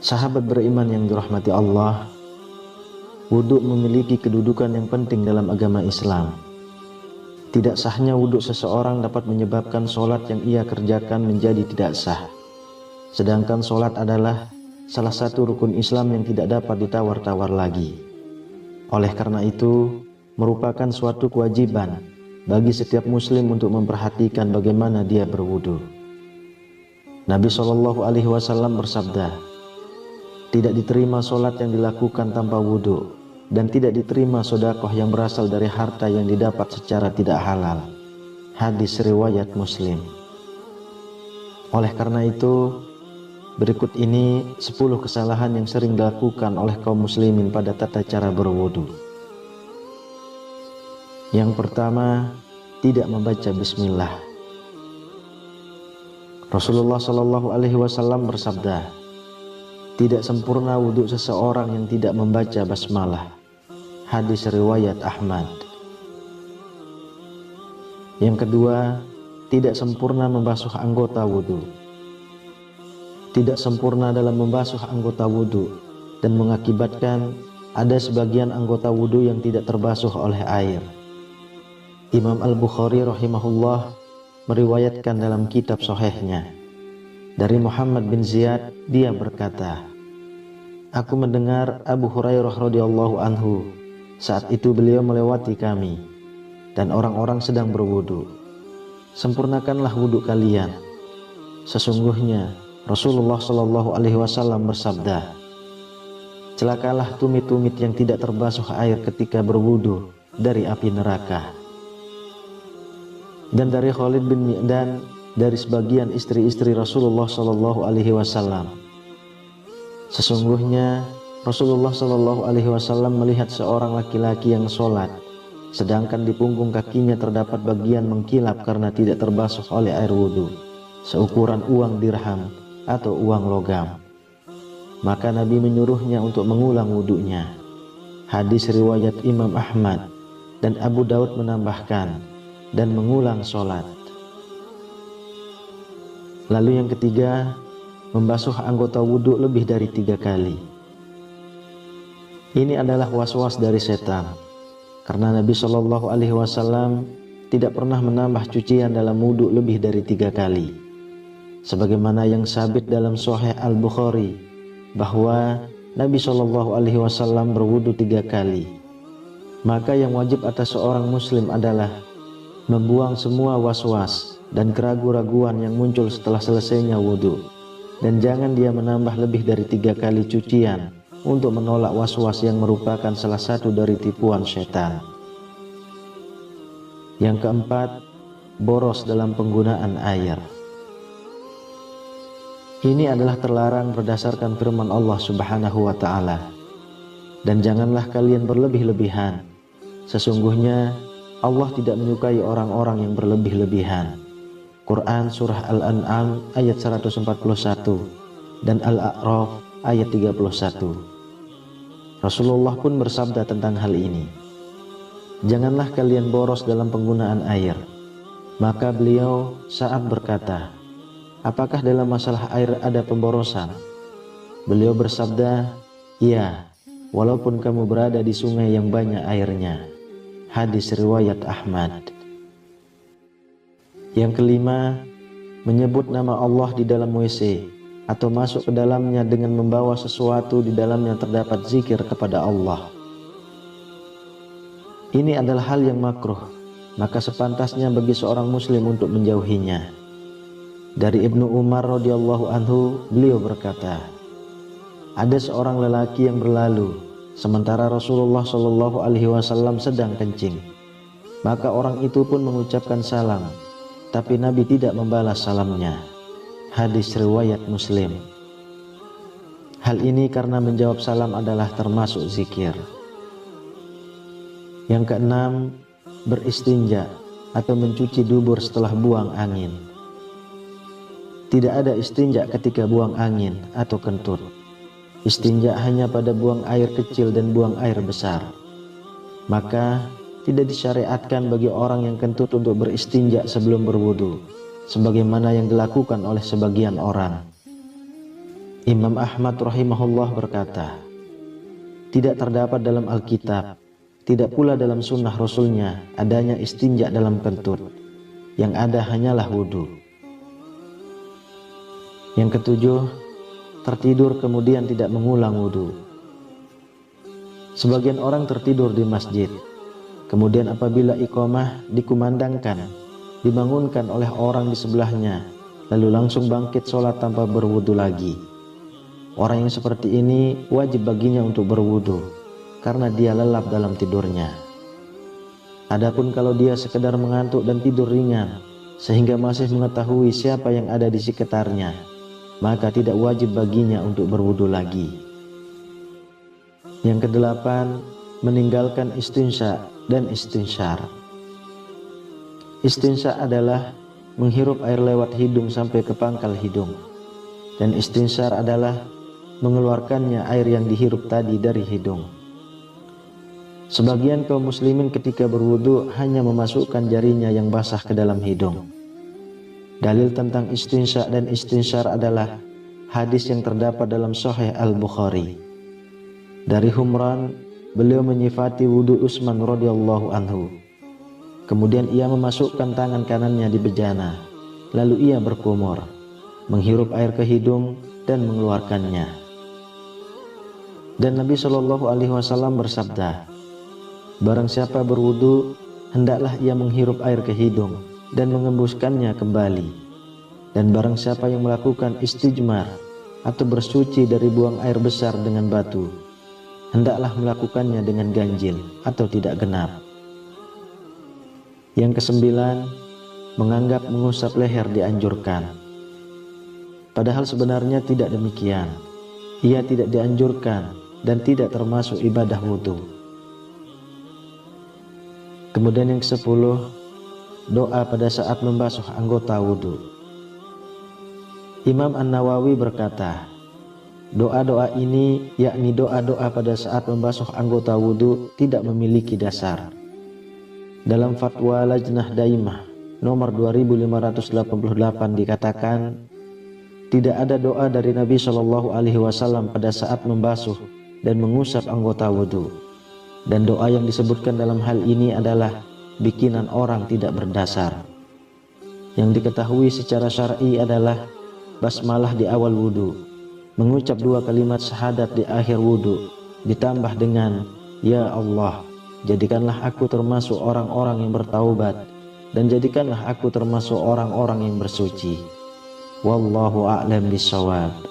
Sahabat beriman yang dirahmati Allah, wudhu memiliki kedudukan yang penting dalam agama Islam. Tidak sahnya wudhu seseorang dapat menyebabkan sholat yang ia kerjakan menjadi tidak sah. Sedangkan sholat adalah salah satu rukun Islam yang tidak dapat ditawar-tawar lagi. Oleh karena itu, merupakan suatu kewajiban bagi setiap muslim untuk memperhatikan bagaimana dia berwudhu. Nabi SAW bersabda, tidak diterima sholat yang dilakukan tanpa wudhu, dan tidak diterima sedekah yang berasal dari harta yang didapat secara tidak halal. Hadis riwayat Muslim. Oleh karena itu, berikut ini 10 kesalahan yang sering dilakukan oleh kaum muslimin pada tata cara berwudhu. Yang pertama, tidak membaca bismillah. Rasulullah SAW bersabda, tidak sempurna wudhu seseorang yang tidak membaca basmalah. Hadis riwayat Ahmad. Yang kedua, tidak sempurna membasuh anggota wudhu. Tidak sempurna dalam membasuh anggota wudhu dan mengakibatkan ada sebagian anggota wudhu yang tidak terbasuh oleh air. Imam Al-Bukhari rahimahullah meriwayatkan dalam kitab sahihnya dari Muhammad bin Ziyad, dia berkata, aku mendengar Abu Hurairah radhiyallahu anhu, saat itu beliau melewati kami dan orang-orang sedang berwudu. Sempurnakanlah wudu kalian. Sesungguhnya Rasulullah SAW bersabda, celakalah tumit-tumit yang tidak terbasuh air ketika berwudu dari api neraka. Dan dari Khalid bin Mi'dan, dari sebagian istri-istri Rasulullah SAW, sesungguhnya Rasulullah SAW melihat seorang laki-laki yang sholat, sedangkan di punggung kakinya terdapat bagian mengkilap karena tidak terbasuh oleh air wudhu, seukuran uang dirham atau uang logam. Maka Nabi menyuruhnya untuk mengulang wudhunya. Hadis riwayat Imam Ahmad, dan Abu Daud menambahkan, dan mengulang sholat. Lalu yang ketiga, membasuh anggota wudhu lebih dari 3 kali. Ini adalah was-was dari setan, karena Nabi SAW tidak pernah menambah cucian dalam wudhu lebih dari 3 kali. Sebagaimana yang sabit dalam Sahih Al-Bukhari, bahwa Nabi SAW berwudhu 3 kali. Maka yang wajib atas seorang muslim adalah membuang semua was-was dan keraguan-raguan yang muncul setelah selesainya wudhu, dan jangan dia menambah lebih dari 3 kali cucian untuk menolak was-was yang merupakan salah satu dari tipuan setan. Yang keempat, boros dalam penggunaan air. Ini adalah terlarang berdasarkan firman Allah Subhanahu wa ta'ala, dan janganlah kalian berlebih-lebihan, sesungguhnya Allah tidak menyukai orang-orang yang berlebih-lebihan. Quran Surah Al-An'am ayat 141 dan Al-A'raf ayat 31. Rasulullah pun bersabda tentang hal ini, janganlah kalian boros dalam penggunaan air. Maka beliau saat berkata, apakah dalam masalah air ada pemborosan? Beliau bersabda, iya, walaupun kamu berada di sungai yang banyak airnya. Hadis riwayat Ahmad. Yang kelima, menyebut nama Allah di dalam WC atau masuk ke dalamnya dengan membawa sesuatu di dalamnya terdapat zikir kepada Allah. Ini adalah hal yang makruh, maka sepantasnya bagi seorang muslim untuk menjauhinya. Dari Ibnu Umar radhiyallahu anhu, beliau berkata, ada seorang lelaki yang berlalu sementara Rasulullah SAW sedang kencing. Maka orang itu pun mengucapkan salam, tapi Nabi tidak membalas salamnya. Hadis riwayat Muslim. Hal ini karena menjawab salam adalah termasuk zikir. Yang keenam, beristinja atau mencuci dubur setelah buang angin. Tidak ada istinja ketika buang angin atau kentut. Istinja hanya pada buang air kecil dan buang air besar. Maka tidak disyariatkan bagi orang yang kentut untuk beristinja sebelum berwudu, sebagaimana yang dilakukan oleh sebagian orang. Imam Ahmad rahimahullah berkata, tidak terdapat dalam Alkitab, tidak pula dalam sunnah Rasulnya adanya istinja dalam kentut. Yang ada hanyalah wudu. Yang ketujuh, tertidur kemudian tidak mengulang wudu. Sebagian orang tertidur di masjid, kemudian apabila iqamah dikumandangkan, dibangunkan oleh orang di sebelahnya, lalu langsung bangkit sholat tanpa berwudu lagi. Orang yang seperti ini wajib baginya untuk berwudu, karena dia lelap dalam tidurnya. Adapun kalau dia sekedar mengantuk dan tidur ringan, sehingga masih mengetahui siapa yang ada di sekitarnya, maka tidak wajib baginya untuk berwudu lagi. Yang kedelapan, meninggalkan istinsya dan istinsyar. Istinsya adalah menghirup air lewat hidung sampai ke pangkal hidung, dan istinsyar adalah mengeluarkannya air yang dihirup tadi dari hidung. Sebagian kaum muslimin ketika berwudu hanya memasukkan jarinya yang basah ke dalam hidung. Dalil tentang istinsya dan istinsyar adalah hadis yang terdapat dalam Sahih Al-Bukhari. Dari Humran, beliau menyifati wudu Utsman radhiyallahu anhu. Kemudian ia memasukkan tangan kanannya di bejana, lalu ia berkumur, menghirup air ke hidung dan mengeluarkannya. Dan Nabi Shallallahu Alaihi Wasallam bersabda, barang siapa berwudu, hendaklah ia menghirup air ke hidung dan mengembuskannya kembali. Dan barang siapa yang melakukan istijmar atau bersuci dari buang air besar dengan batu, hendaklah melakukannya dengan ganjil atau tidak genap. Yang kesembilan, menganggap mengusap leher dianjurkan. Padahal sebenarnya tidak demikian. Ia tidak dianjurkan dan tidak termasuk ibadah wudu. Kemudian yang ke-10, doa pada saat membasuh anggota wudu. Imam An-Nawawi berkata, doa-doa ini, yakni doa-doa pada saat membasuh anggota wudu, tidak memiliki dasar. Dalam fatwa Lajnah Daimah nomor 2588 dikatakan, tidak ada doa dari Nabi Shallallahu Alaihi Wasallam pada saat membasuh dan mengusap anggota wudu. Dan doa yang disebutkan dalam hal ini adalah bikinan orang tidak berdasar. Yang diketahui secara syar'i adalah basmalah di awal wudu, mengucap 2 kalimat syahadat di akhir wudu, ditambah dengan ya Allah, jadikanlah aku termasuk orang-orang yang bertaubat, dan jadikanlah aku termasuk orang-orang yang bersuci. Wallahu a'lam bishawab.